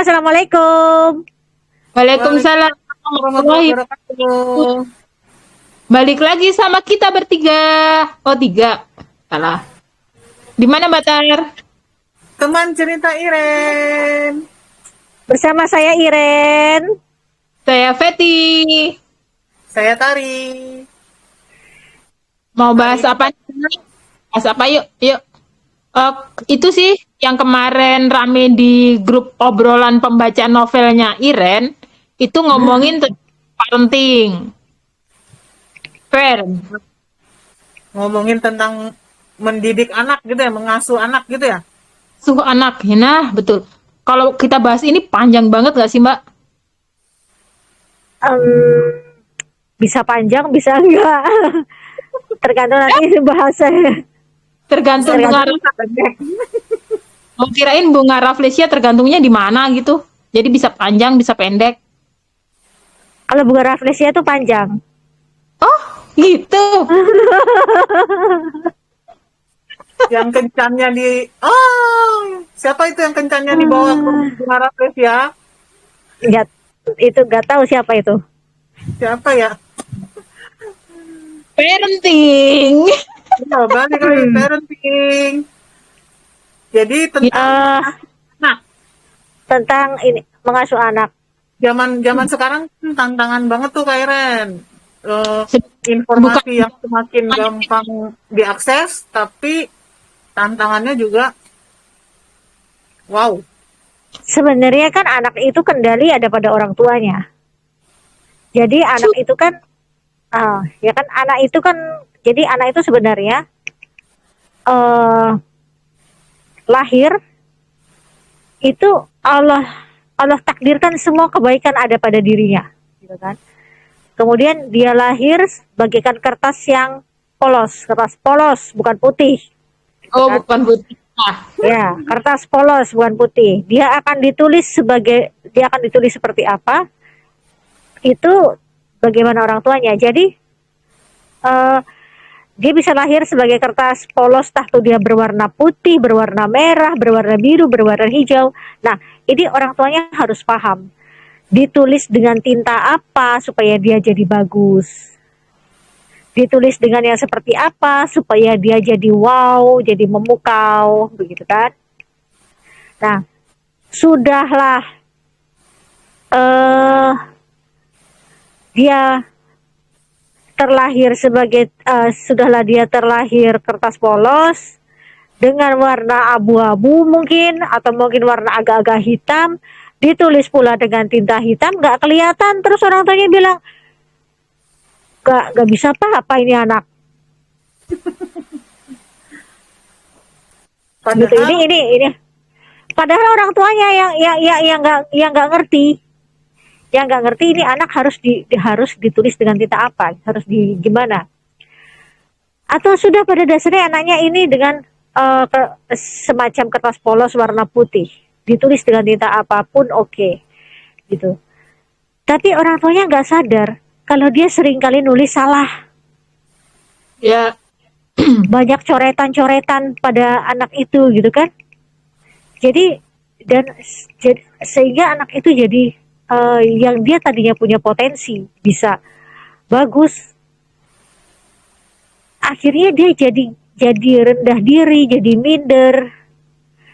assalamualaikum. Waalaikumsalam Waalaikumsalam warahmatullahi wabarakatuh. wabarakatuh. Balik lagi sama kita bertiga. Oh, tiga. Salah. Di mana Mbak Tar? Teman cerita Iren. Bersama saya Iren. Saya Feti. Saya Tari. Mau bahas Hari apa? Bahas apa yuk? Yuk. Eh, itu sih yang kemarin rame di grup obrolan pembaca novelnya Iren. Itu ngomongin tentang parenting. Fair. ngomongin tentang mendidik anak gitu ya, mengasuh anak gitu ya. Suh anak. Nah, betul. Kalau kita bahas ini panjang banget gak sih Mbak? Em, bisa panjang, bisa enggak. Tergantung nanti bahasanya. Tergantung Bunga Tergantung. Mau kirain Bunga Rafflesia tergantungnya di mana gitu. Jadi bisa panjang, bisa pendek. Kalau bunga rafflesia itu panjang. Oh, gitu. Yang kencannya siapa itu yang kencannya dibawa ke Bunga Rafflesia? Enggak, itu enggak tahu siapa itu. Siapa ya? Parenting. Ya, balik lagi parenting. Jadi tentang Eh, anak. tentang ini mengasuh anak. Zaman sekarang kan tantangan banget tuh Kak Iren. Bukan Informasi yang semakin gampang diakses, tapi tantangannya juga wow. Sebenarnya kan anak itu kendali ada pada orang tuanya. Jadi anak itu kan, ya kan anak itu kan, jadi anak itu sebenarnya eh lahir itu Allah Allah takdirkan semua kebaikan ada pada dirinya, gitu kan. Kemudian dia lahir bagaikan kertas yang kertas polos bukan putih, Oh, kan? bukan putih. Ya, kertas polos bukan putih. Dia akan ditulis seperti apa? Itu bagaimana orang tuanya. Jadi eh, dia bisa lahir sebagai kertas polos, tahu dia berwarna putih, berwarna merah, berwarna biru, berwarna hijau. Nah, ini orang tuanya harus paham. Ditulis dengan tinta apa supaya dia jadi bagus. Ditulis dengan yang seperti apa supaya dia jadi wow, jadi memukau, begitu kan? Nah, sudahlah eh dia sudahlah dia terlahir kertas polos dengan warna abu-abu mungkin, atau mungkin warna agak-agak hitam, ditulis pula dengan tinta hitam, nggak kelihatan, terus orang tuanya bilang nggak bisa apa ini anak. Gitu. Padahal Ini padahal orang tuanya yang nggak ngerti, ini anak harus ditulis dengan tinta apa, harus gimana. Atau sudah pada dasarnya anaknya ini dengan semacam kertas polos warna putih, ditulis dengan tinta apapun oke, gitu. Tapi orang tuanya nggak sadar kalau dia sering kali nulis salah. Ya, Banyak coretan-coretan pada anak itu, gitu kan. Jadi sehingga anak itu jadi yang dia tadinya punya potensi bisa bagus, akhirnya dia jadi rendah diri, jadi minder.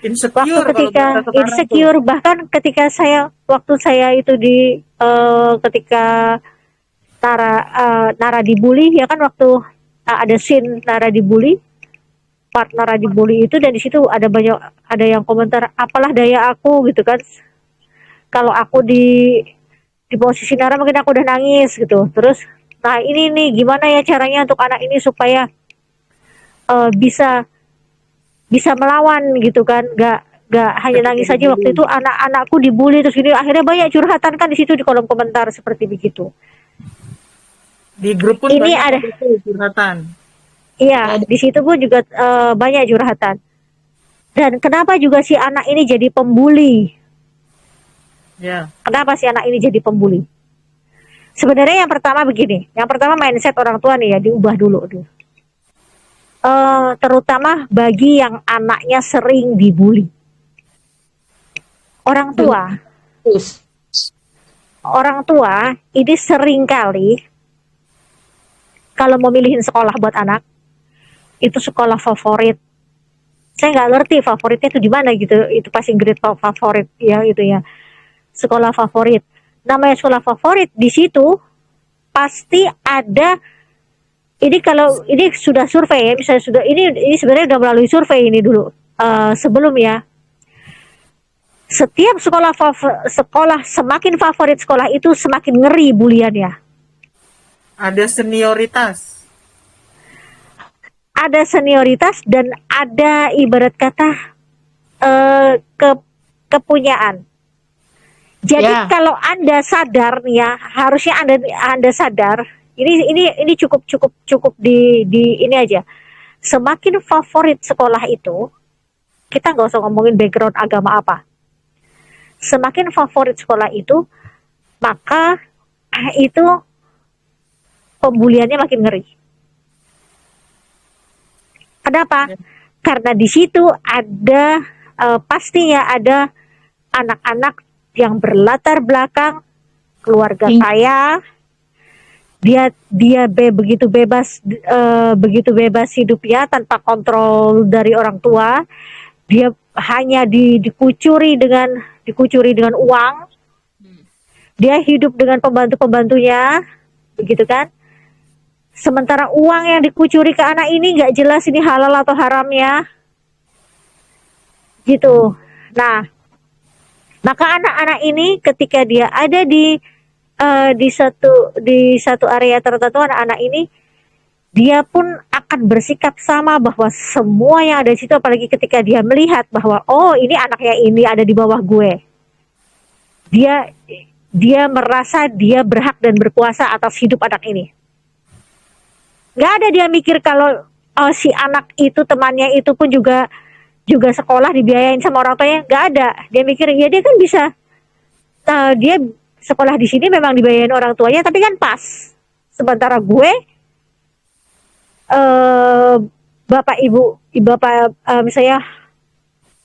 insecure Waktu kalau ketika bahasa sekarang tuh. insecure, bahkan waktu saya itu ketika Nara dibully, ya kan, waktu ada scene Nara dibully, part Nara dibully itu, dan di situ ada yang komentar, apalah daya aku, gitu kan. Kalau aku di posisi Nara mungkin aku udah nangis, gitu. Terus, nah ini nih gimana ya caranya untuk anak ini supaya bisa melawan, gitu kan, nggak hanya nangis saja. Waktu itu anak-anakku dibully, terus ini akhirnya banyak curhatan kan di situ di kolom komentar seperti begitu. Di grup pun Ini banyak ada, curhatan. iya, di situ pun juga banyak curhatan. Dan kenapa juga si anak ini jadi pembuli? Ya. Kenapa si anak ini jadi pembuli? Sebenarnya yang pertama begini, yang pertama mindset orang tua nih ya, diubah dulu. Terutama bagi yang anaknya sering dibully. Orang tua Terus. orang tua ini seringkali kalau mau milihin sekolah buat anak, itu sekolah favorit. Saya nggak ngerti favoritnya itu di mana gitu. Itu pasti grade favorit ya itu ya. Sekolah favorit. Namanya sekolah favorit di situ pasti ada. Ini kalau ini sudah survei ya, misalnya sudah ini sebenarnya udah melalui survei ini dulu sebelum ya. Setiap sekolah semakin favorit sekolah itu semakin ngeri buliannya. Ada senioritas. Ada senioritas dan ada ibarat kata ke kepunyaan. Jadi Ya. kalau Anda sadar nih ya, harusnya Anda sadar. Ini cukup di ini aja. Semakin favorit sekolah itu, kita nggak usah ngomongin background agama apa. Semakin favorit sekolah itu, maka itu pembuliannya makin ngeri. Kenapa? Karena di situ ada pastinya ada anak-anak yang berlatar belakang keluarga kaya. Dia begitu bebas hidupnya tanpa kontrol dari orang tua. Dia hanya dikucuri dengan uang. Dia hidup dengan pembantu-pembantunya, begitu kan? Sementara uang yang dikucuri ke anak ini nggak jelas ini halal atau haramnya, gitu. Nah, maka anak-anak ini ketika dia ada di satu area tertentu, anak-anak ini dia pun akan bersikap sama bahwa semua yang ada di situ, apalagi ketika dia melihat bahwa oh ini anaknya ini ada di bawah gue, dia merasa dia berhak dan berkuasa atas hidup anak ini. Nggak ada dia mikir kalau si anak itu temannya itu pun juga sekolah dibiayain sama orang tuanya, nggak ada. Dia mikir ya dia kan bisa, dia sekolah di sini memang dibayarin orang tuanya, tapi kan pas. Sementara gue, misalnya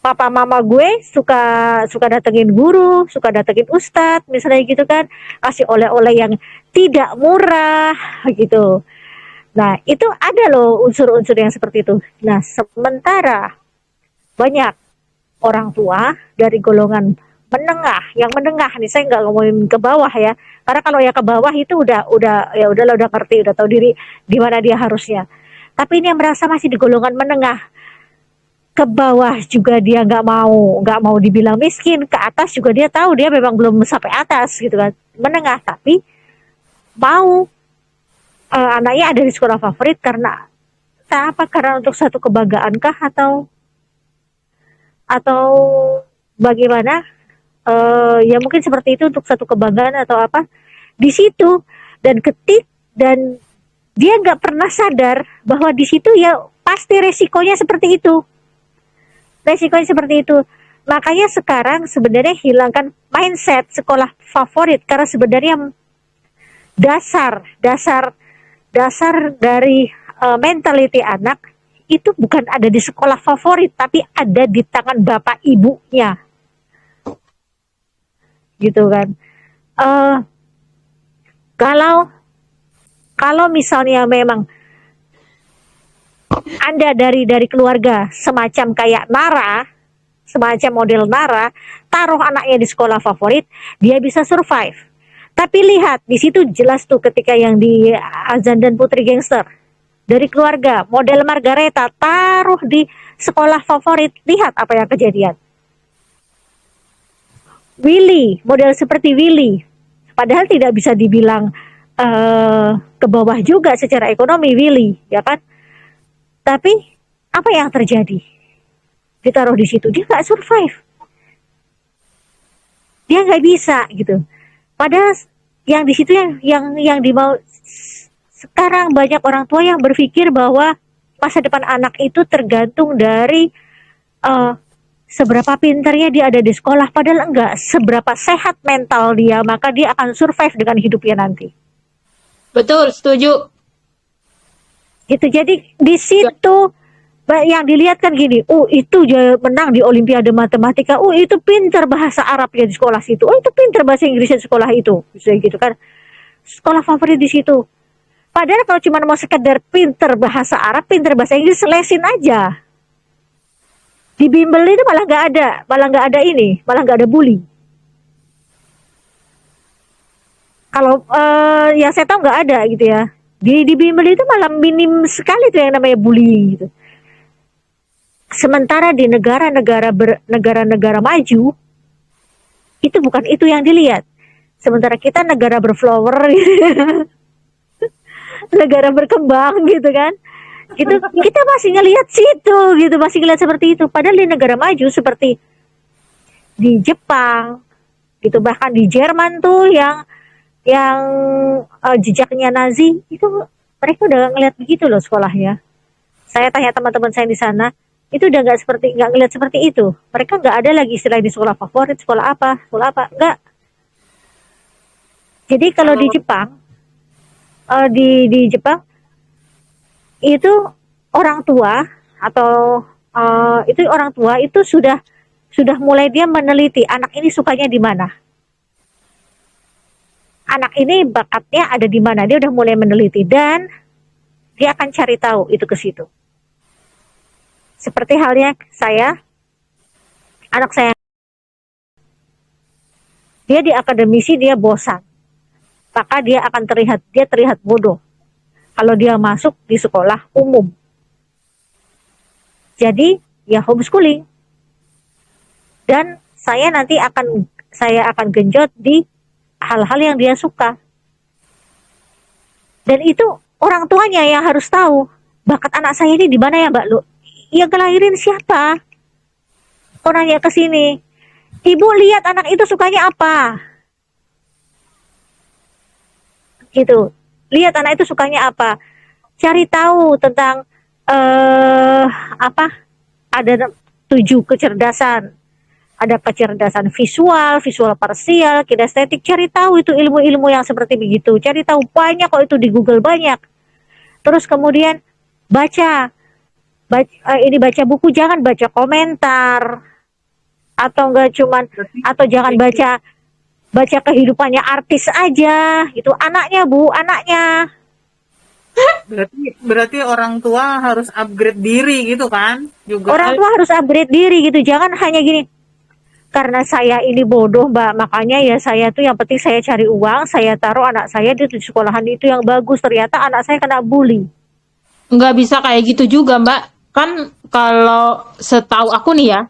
papa mama gue suka datengin guru, suka datengin ustadz, misalnya gitu kan, kasih oleh-oleh yang tidak murah gitu. Nah itu ada loh unsur-unsur yang seperti itu. Nah sementara banyak orang tua dari golongan menengah, yang menengah nih, saya nggak ngomongin ke bawah ya, karena kalau ya ke bawah itu udah ngerti, udah tahu diri di mana dia harusnya. Tapi ini yang merasa masih di golongan menengah, ke bawah juga dia nggak mau dibilang miskin, ke atas juga dia tahu dia memang belum sampai atas gitu kan, menengah, tapi mau anaknya ada di sekolah favorit karena apa? Karena untuk satu kebanggaan kah atau bagaimana? Ya mungkin seperti itu, untuk satu kebanggaan atau apa di situ, dan dia nggak pernah sadar bahwa di situ ya pasti resikonya seperti itu. Makanya sekarang sebenarnya hilangkan mindset sekolah favorit, karena sebenarnya dasar dari mentality anak itu bukan ada di sekolah favorit, tapi ada di tangan bapak ibunya, gitu kan. Kalau misalnya memang Anda dari keluarga semacam kayak Nara, semacam model Nara, taruh anaknya di sekolah favorit, dia bisa survive. Tapi lihat di situ jelas tuh ketika yang di Azan dan Putri Gangster, dari keluarga model Margareta taruh di sekolah favorit, lihat apa yang kejadian. Willy, model seperti Willy, padahal tidak bisa dibilang ke bawah juga secara ekonomi Willy, ya kan? Tapi apa yang terjadi? Ditaruh di situ, dia nggak survive, dia nggak bisa gitu. Padahal yang di situ yang dimau, sekarang banyak orang tua yang berpikir bahwa masa depan anak itu tergantung dari seberapa pintarnya dia ada di sekolah, padahal enggak. Seberapa sehat mental dia, maka dia akan survive dengan hidupnya nanti. Betul, setuju. Gitu. Jadi di situ Yang dilihat kan gini, oh itu menang di Olimpiade Matematika, oh itu pinter bahasa Arabnya di sekolah situ, oh itu pinter bahasa Inggrisnya di sekolah itu, bisa gitu kan. Sekolah favorit di situ. Padahal kalau cuma mau sekedar pinter bahasa Arab, pinter bahasa Inggris, lesin aja. Di bimbel itu malah nggak ada ini, malah nggak ada bully. Kalau yang saya tahu nggak ada gitu ya. Di bimbel itu malah minim sekali tuh yang namanya bullying gitu. Sementara di negara-negara maju itu bukan itu yang dilihat. Sementara kita negara berflower, negara berkembang gitu kan. Gitu kita masih ngelihat situ gitu, masih ngelihat seperti itu. Padahal di negara maju seperti di Jepang gitu, bahkan di Jerman tuh yang jejaknya Nazi itu mereka udah ngelihat begitu loh sekolahnya. Saya tanya teman-teman saya di sana, itu udah nggak ngelihat seperti itu. Mereka nggak ada lagi istilah di sekolah favorit, sekolah apa, nggak. Jadi kalau di Jepang, di Jepang itu orang tua atau itu orang tua itu sudah mulai dia meneliti anak ini sukanya di mana, anak ini bakatnya ada di mana, dia udah mulai meneliti dan dia akan cari tahu itu ke situ. Seperti halnya anak saya, dia di akademisi dia bosan, maka dia akan terlihat bodoh kalau dia masuk di sekolah umum. Jadi ya homeschooling. Dan saya akan genjot di hal-hal yang dia suka. Dan itu orang tuanya yang harus tahu, bakat anak saya ini di mana ya Mbak Lu? Yang kelahirin siapa? Orangnya ke sini. Ibu lihat anak itu sukanya apa? Gitu. Lihat anak itu sukanya apa? Cari tahu tentang ada 7 kecerdasan. Ada kecerdasan visual parsial, kinestetik. Cari tahu itu ilmu-ilmu yang seperti begitu. Cari tahu banyak kok itu di Google banyak. Terus kemudian baca buku, jangan baca komentar atau jangan baca kehidupannya artis aja gitu. Anaknya Berarti orang tua harus upgrade diri gitu kan? Juga orang tua harus upgrade diri gitu. Jangan hanya gini, karena saya ini bodoh Mbak, makanya ya saya tuh yang penting saya cari uang, saya taruh anak saya di sekolahan itu yang bagus, ternyata anak saya kena bully. Nggak bisa kayak gitu juga, Mbak. Kan kalau setahu aku nih ya,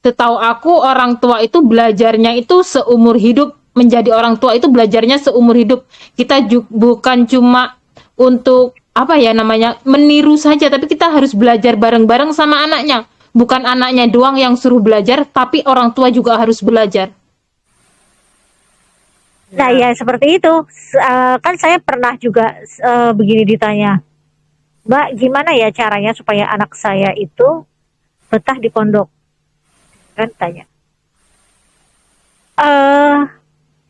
setahu aku orang tua itu belajarnya itu seumur hidup, menjadi orang tua itu belajarnya seumur hidup. Kita bukan cuma untuk apa ya namanya, meniru saja, tapi kita harus belajar bareng-bareng sama anaknya. Bukan anaknya doang yang suruh belajar, tapi orang tua juga harus belajar. Nah ya seperti itu. Kan saya pernah juga begini ditanya, Mbak, gimana ya caranya supaya anak saya itu betah di pondok? Kan tanya.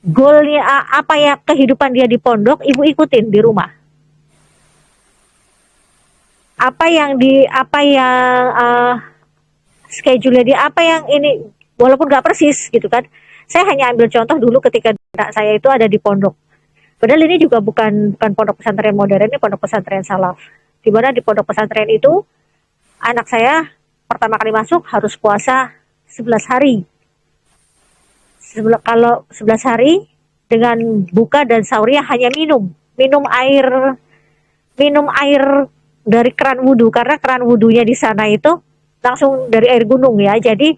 Goalnya apa ya, kehidupan dia di pondok, ibu ikutin di rumah. Apa yang schedule dia, apa yang ini, walaupun nggak persis gitu kan. Saya hanya ambil contoh dulu ketika anak saya itu ada di pondok. Padahal ini juga bukan pondok pesantren modern, ini pondok pesantren salaf. Di mana di pondok pesantren itu anak saya pertama kali masuk harus puasa 11 hari. Kalau 11 hari dengan buka dan sahurnya hanya minum air dari keran wudhu, karena keran wudhunya di sana itu langsung dari air gunung ya. Jadi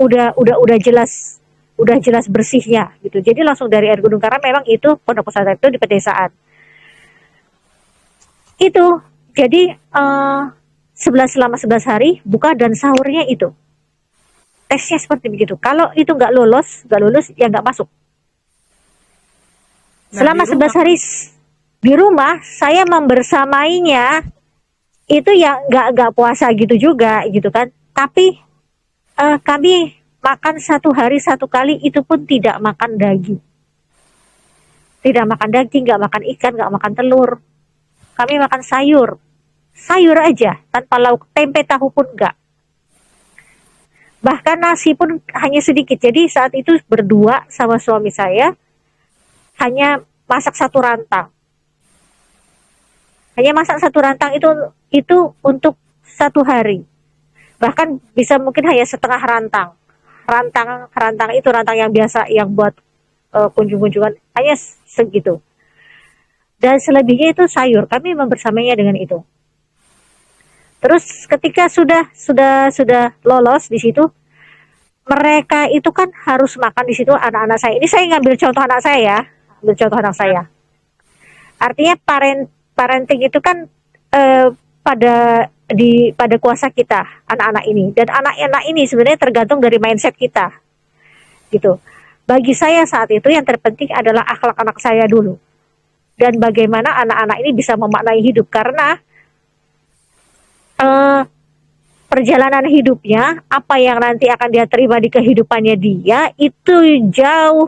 udah jelas bersihnya gitu. Jadi langsung dari air gunung, karena memang itu pondok pesantren itu di pedesaan. Itu jadi selama 11 hari buka dan sahurnya itu tesnya seperti begitu. Kalau itu nggak lulus ya nggak masuk. Selama 11 hari di rumah saya membersamainya itu ya nggak puasa gitu juga gitu kan. Tapi kami makan 1 hari 1 kali, itu pun tidak makan daging. Tidak makan daging, nggak makan ikan, nggak makan telur. Kami makan sayur. sayur aja, tanpa lauk, tempe tahu pun enggak. Bahkan nasi pun hanya sedikit. Jadi saat itu berdua sama suami saya hanya masak satu rantang. Hanya masak satu rantang itu untuk satu hari. Bahkan bisa mungkin hanya setengah rantang. Rantang itu rantang yang biasa yang buat kunjung-kunjungan hanya segitu. Dan selebihnya itu sayur. Kami membersamainya dengan itu. Terus ketika sudah lolos di situ, mereka itu kan harus makan di situ anak-anak saya. Ini saya ngambil contoh anak saya ya, ambil contoh anak saya. Artinya parenting itu kan pada kuasa kita anak-anak ini, dan anak-anak ini sebenarnya tergantung dari mindset kita, gitu. Bagi saya saat itu yang terpenting adalah akhlak anak saya dulu, dan bagaimana anak-anak ini bisa memaknai hidup, karena perjalanan hidupnya, apa yang nanti akan dia terima di kehidupannya dia itu jauh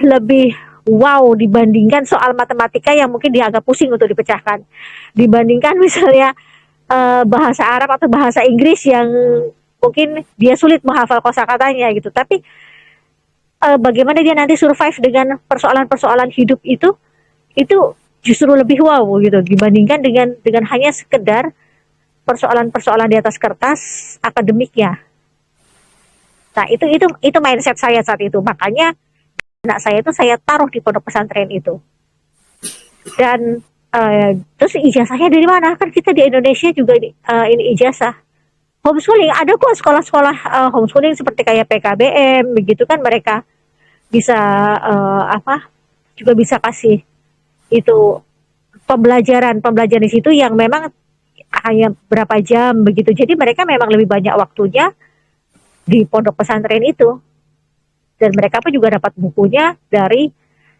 lebih wow dibandingkan soal matematika yang mungkin dia agak pusing untuk dipecahkan, dibandingkan misalnya bahasa Arab atau bahasa Inggris yang mungkin dia sulit menghafal kosakatanya gitu. Tapi bagaimana dia nanti survive dengan persoalan-persoalan hidup itu justru lebih wow gitu dibandingkan dengan hanya sekedar persoalan-persoalan di atas kertas akademiknya. Nah, itu mindset saya saat itu. Makanya anak saya itu saya taruh di pondok pesantren itu. Dan terus ijazahnya dari mana? Kan kita di Indonesia juga ini ijazah homeschooling. Ada kok sekolah-sekolah homeschooling seperti kayak PKBM begitu kan, mereka bisa juga bisa kasih itu pembelajaran di situ yang memang hanya berapa jam begitu. Jadi mereka memang lebih banyak waktunya di pondok pesantren itu. Dan mereka pun juga dapat bukunya dari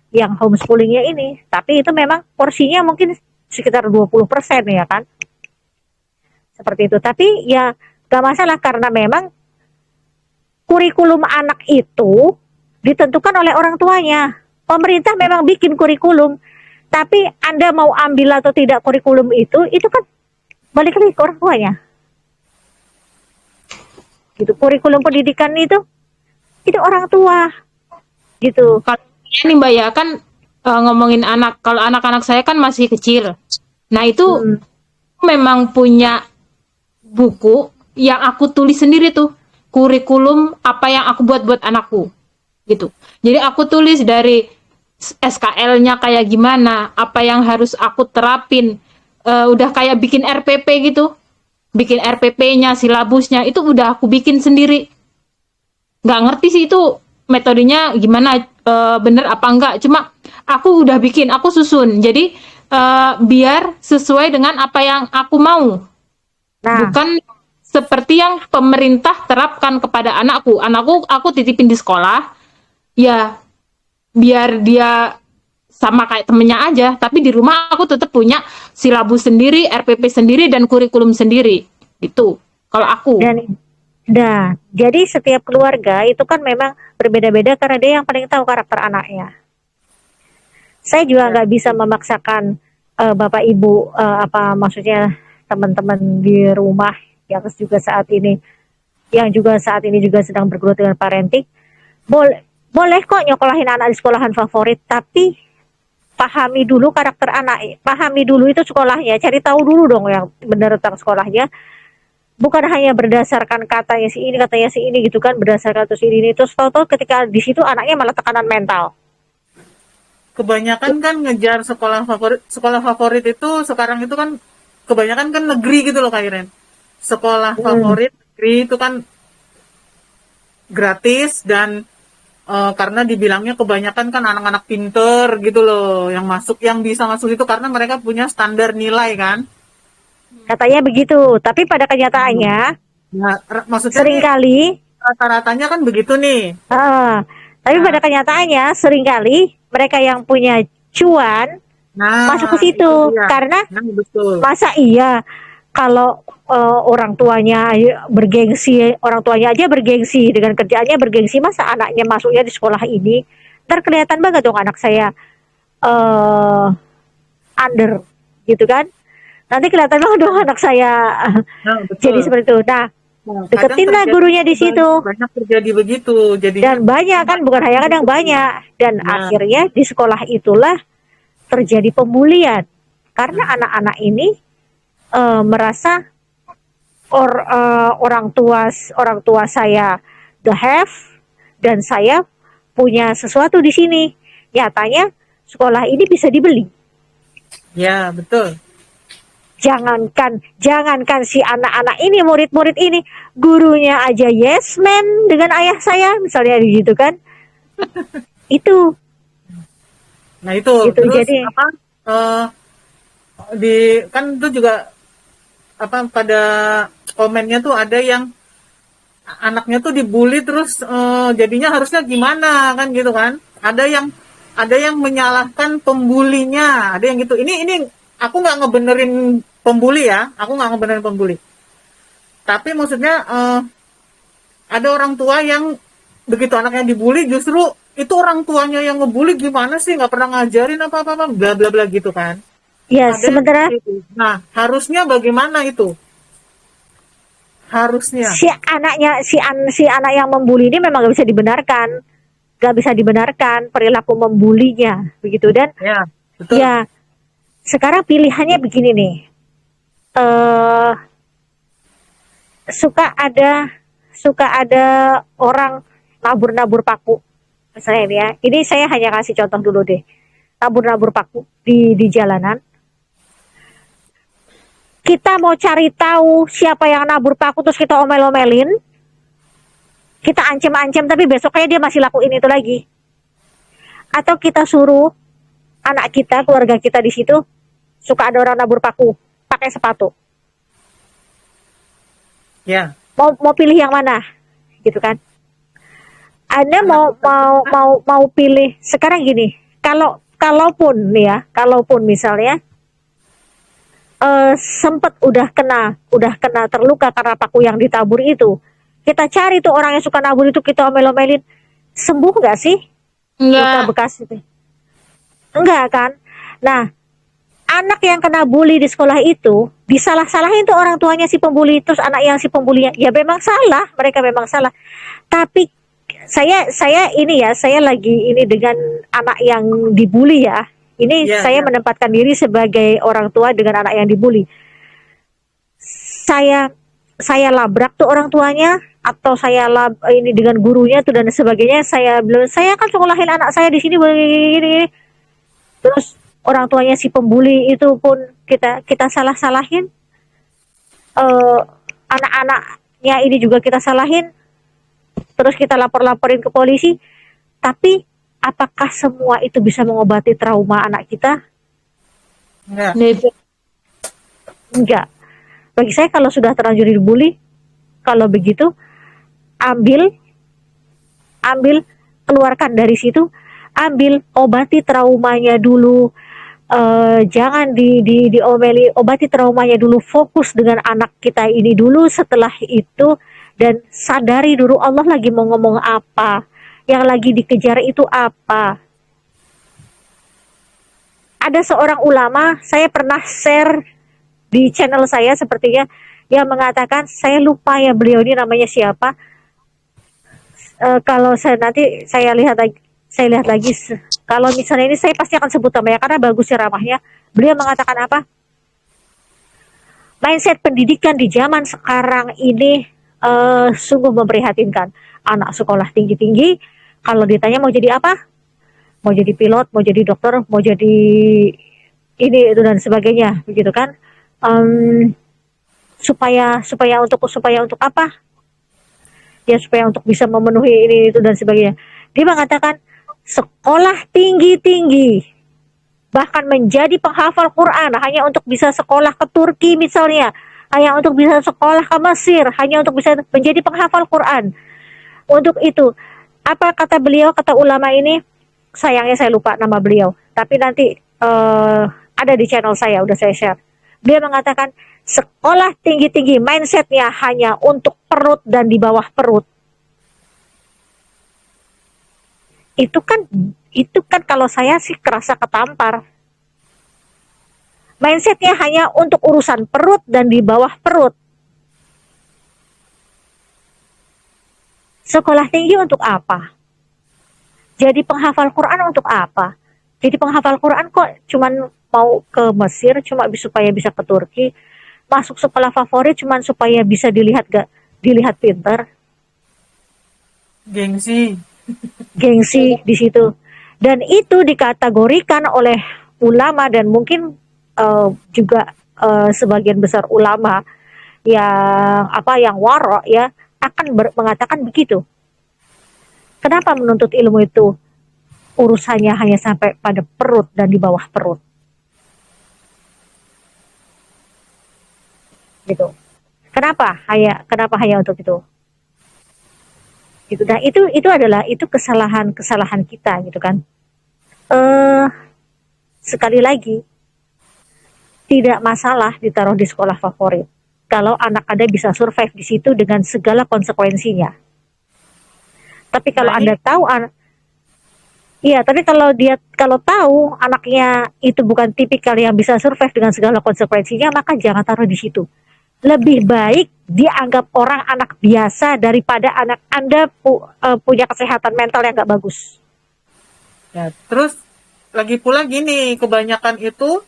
yang homeschoolingnya ini. Tapi itu memang porsinya mungkin sekitar 20% ya kan. Seperti itu. Tapi ya gak masalah karena memang kurikulum anak itu ditentukan oleh orang tuanya. Pemerintah memang bikin kurikulum. Tapi Anda mau ambil atau tidak kurikulum itu kan balik lagi ke orang tuanya. Gitu. Kurikulum pendidikan itu orang tua. Gitu. Kalau ini Mbak ya kan ngomongin anak, kalau anak-anak saya kan masih kecil. Nah itu memang punya buku yang aku tulis sendiri tuh, kurikulum apa yang aku buat anakku. Gitu. Jadi aku tulis dari SKL-nya kayak gimana, apa yang harus aku terapin, udah kayak bikin RPP gitu, bikin RPP-nya, silabusnya, itu udah aku bikin sendiri. Nggak ngerti sih itu metodenya gimana, bener apa enggak, cuma aku udah bikin, aku susun, jadi biar sesuai dengan apa yang aku mau, bukan seperti yang pemerintah terapkan kepada anakku. Aku titipin di sekolah, ya biar dia sama kayak temennya aja, tapi di rumah aku tetap punya silabus sendiri, RPP sendiri, dan kurikulum sendiri gitu kalau aku. Dan jadi setiap keluarga itu kan memang berbeda-beda karena dia yang paling tahu karakter anaknya. Saya juga nggak bisa memaksakan bapak ibu, maksudnya teman-teman di rumah yang juga saat ini juga sedang bergelut dengan parenting. Boleh kok nyokolahin anak di sekolahan favorit, tapi pahami dulu karakter anak, pahami dulu itu sekolahnya, cari tahu dulu dong yang benar tentang sekolahnya. Bukan hanya berdasarkan katanya si ini gitu kan, berdasarkan terus ini terus tahu-tahu ketika di situ anaknya malah tekanan mental. Kebanyakan kan ngejar sekolah favorit itu sekarang itu kan kebanyakan kan negeri gitu loh Kak Iren. Sekolah favorit negeri itu kan gratis dan karena dibilangnya kebanyakan kan anak-anak pinter gitu loh yang bisa masuk itu karena mereka punya standar nilai kan. Katanya begitu, tapi pada kenyataannya maksudnya seringkali rata-ratanya kan begitu nih. Tapi pada kenyataannya seringkali mereka yang punya cuan masuk ke situ karena betul. Masa iya kalau orang tuanya aja bergengsi dengan kerjaannya bergengsi, masa anaknya masuknya di sekolah ini, ntar kelihatan banget dong anak saya under gitu kan. Nanti kelihatan dong anak saya Nah, jadi betul. seperti itu. Nah, Nah, kadang deketinlah terjadi gurunya di situ. banyak terjadi begitu. Jadinya Dan banyak kan, bukan hanya kadang banyak. Dan nah, akhirnya di sekolah itulah terjadi pembulian. Karena anak-anak ini merasa orang tua saya the have dan saya punya sesuatu di sini. Nyatanya sekolah ini bisa dibeli. ya betul. Jangankan si anak-anak ini, murid-murid ini, gurunya aja yes man dengan ayah saya, misalnya gitu kan. Itu Nah itu gitu. terus Jadi apa eh, di kan itu juga apa pada komennya tuh ada yang anaknya tuh dibully terus jadinya harusnya gimana kan gitu kan. Ada yang menyalahkan pembulinya, ada yang gitu. Ini aku nggak ngebenerin pembuli ya, aku nggak ngebenerin pembuli. Tapi maksudnya ada orang tua yang begitu anaknya dibully justru itu orang tuanya yang ngebully, gimana sih, nggak pernah ngajarin apa-apa bla bla bla gitu kan. ya Ada yang sementara seperti itu. Nah, harusnya bagaimana itu? Harusnya. si anak yang membuli ini memang gak bisa dibenarkan perilaku membulinya begitu. Dan Ya, betul. ya sekarang pilihannya begini nih, eh suka ada orang nabur-nabur paku misalnya ini ya. Ini saya hanya kasih contoh dulu deh, nabur-nabur paku di jalanan. Kita mau cari tahu siapa yang nabur paku terus kita omel-omelin, kita ancam-ancam, tapi besoknya dia masih lakuin itu lagi. Atau kita suruh anak kita, keluarga kita di situ, suka ada orang nabur paku pakai sepatu. Ya. Mau pilih yang mana? Gitu kan. Anda mau pilih sekarang gini. Kalaupun nih ya, kalaupun misalnya sempat udah kena terluka karena paku yang ditabur itu, kita cari tuh orang yang suka nabur itu, kita omel-omelin, sembuh nggak sih luka Enggak. bekas itu? Enggak kan. Nah, anak yang kena bully di sekolah itu disalah-salahin tuh orang tuanya si pembuli, terus anak yang si pembulinya ya memang salah, mereka memang salah. Tapi saya lagi ini dengan anak yang dibully ya. Ini Ya, saya ya. menempatkan diri sebagai orang tua dengan anak yang dibully. Saya labrak tuh orang tuanya, atau ini dengan gurunya tuh dan sebagainya. Saya bilang, saya akan sekolahin anak saya di sini begini. Terus orang tuanya si pembuli itu pun kita salah-salahin. Anak-anaknya ini juga kita salahin. Terus kita lapor-laporin ke polisi. Tapi apakah semua itu bisa mengobati trauma anak kita? Ya. Never. Enggak. Bagi saya kalau sudah terlanjur dibully, kalau begitu ambil keluarkan dari situ, ambil obati traumanya dulu. Jangan diomeli, obati traumanya dulu, fokus dengan anak kita ini dulu. Setelah itu, dan sadari dulu Allah lagi mau ngomong apa, yang lagi dikejar itu apa. Ada seorang ulama, saya pernah share di channel saya sepertinya, yang mengatakan, saya lupa ya beliau ini namanya siapa. Kalau saya lihat lagi, kalau misalnya ini saya pasti akan sebut namanya karena bagus ceramahnya. Beliau mengatakan apa? Mindset pendidikan di zaman sekarang ini sungguh memprihatinkan. Anak sekolah tinggi-tinggi, kalau ditanya mau jadi apa? Mau jadi pilot, mau jadi dokter, mau jadi ini itu dan sebagainya, begitu kan? Supaya untuk apa? Ya supaya untuk bisa memenuhi ini itu dan sebagainya. Dia mengatakan sekolah tinggi-tinggi, bahkan menjadi penghafal Quran hanya untuk bisa sekolah ke Turki misalnya, hanya untuk bisa sekolah ke Mesir, hanya untuk bisa menjadi penghafal Quran. Untuk itu, apa kata beliau, kata ulama ini, sayangnya saya lupa nama beliau, tapi nanti ada di channel saya, udah saya share. Dia mengatakan sekolah tinggi-tinggi mindsetnya hanya untuk perut dan di bawah perut. Itu kan kalau saya sih kerasa ketampar. Mindsetnya hanya untuk urusan perut dan di bawah perut. Sekolah tinggi untuk apa? Jadi penghafal Quran untuk apa? Jadi penghafal Quran kok cuman mau ke Mesir cuma supaya bisa ke Turki, masuk sekolah favorit cuman supaya bisa dilihat pinter, Gengsi. gengsi di situ. Dan itu dikategorikan oleh ulama dan mungkin juga sebagian besar ulama yang waro ya akan mengatakan begitu. Kenapa menuntut ilmu itu urusannya hanya sampai pada perut dan di bawah perut? Gitu. Kenapa hanya untuk itu? Gitu. Nah, itu kesalahan kita gitu kan. Sekali lagi tidak masalah ditaruh di sekolah favorit kalau anak Anda bisa survive di situ dengan segala konsekuensinya. Tapi kalau Anda tahu tapi kalau tahu anaknya itu bukan tipikal yang bisa survive dengan segala konsekuensinya, maka jangan taruh di situ. Lebih baik dianggap orang anak biasa daripada anak Anda punya kesehatan mental yang nggak bagus. Ya, terus lagi pula gini, kebanyakan itu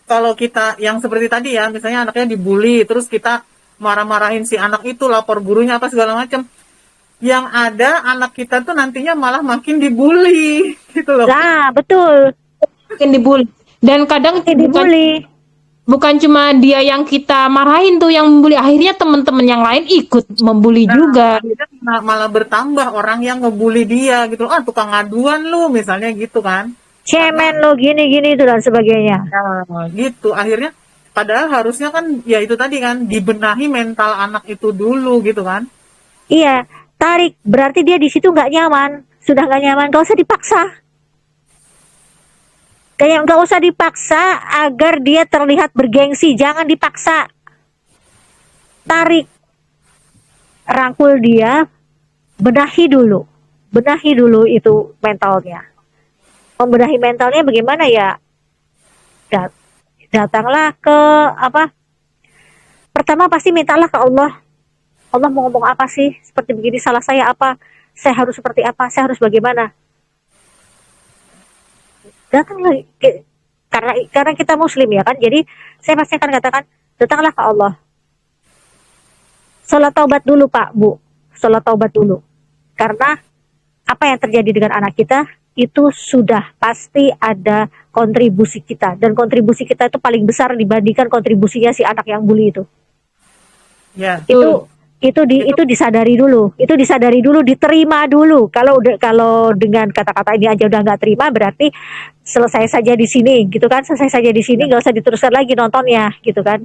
kalau kita yang seperti tadi ya, misalnya anaknya dibully, terus kita marah-marahin si anak itu, lapor gurunya apa segala macam. Yang ada anak kita tuh nantinya malah makin dibully gitu loh. Nah, betul. Makin dibully. Dan kadang bukan cuma dia yang kita marahin tuh yang membuli, akhirnya teman-teman yang lain ikut membuli juga. Malah bertambah orang yang ngebully dia gitu. Ah, tukang aduan lu misalnya gitu kan. Cemen lo gini-gini itu dan sebagainya. Nah, gitu. Akhirnya padahal harusnya kan ya itu tadi kan dibenahi mental anak itu dulu gitu kan. Iya, tarik. Berarti dia di situ nggak nyaman. Sudah nggak nyaman, gak usah dipaksa. Kayak nggak usah dipaksa agar dia terlihat bergengsi. Jangan dipaksa. Tarik. Rangkul dia. Benahi dulu. Benahi dulu itu mentalnya. Membenahi mentalnya bagaimana ya? Datanglah ke pertama pasti mintalah ke Allah. Allah mau ngomong apa sih? Seperti begini salah saya apa? Saya harus seperti apa? Saya harus bagaimana? Datanglah karena kita muslim ya kan. Jadi saya pasti akan katakan, datanglah ke Allah. Salat taubat dulu Pak, Bu. Salat taubat dulu. Karena apa yang terjadi dengan anak kita itu sudah pasti ada kontribusi kita, dan kontribusi kita itu paling besar dibandingkan kontribusinya si anak yang bully itu. Ya. Itu disadari dulu, diterima dulu. Kalau dengan kata-kata ini aja udah nggak terima, berarti selesai saja di sini, gitu kan? Selesai saja di sini, nggak usah diteruskan lagi nontonnya, gitu kan?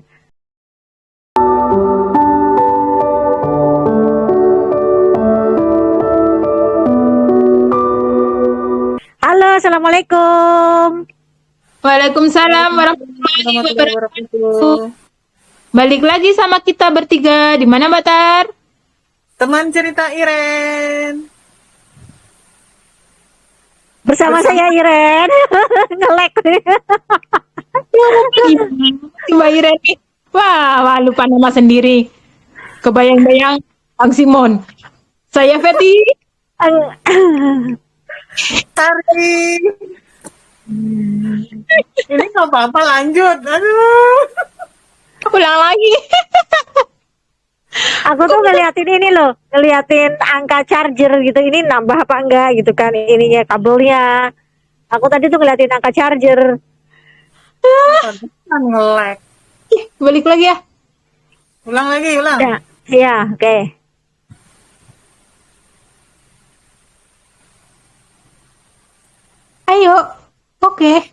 Halo, assalamualaikum. Waalaikumsalam warahmatullahi wabarakatuh. Balik lagi sama kita bertiga. Di mana Mbak Tar? Teman cerita Iren. Bersama saya Iren. Ngelek. Mbak Iren. Wah, lupa nama sendiri. Kebayang-bayang Bang Simon. Saya Feti. Tari. Ini nggak apa-apa, lanjut. Aduh. Ulang lagi. Aku tuh ngeliatin angka charger gitu. Ini nambah apa enggak gitu kan ininya, kabelnya. Aku tadi tuh ngeliatin angka charger. Ngelek. Balik lagi ya. Ulang lagi. Ya, oke. Ayo. Oke.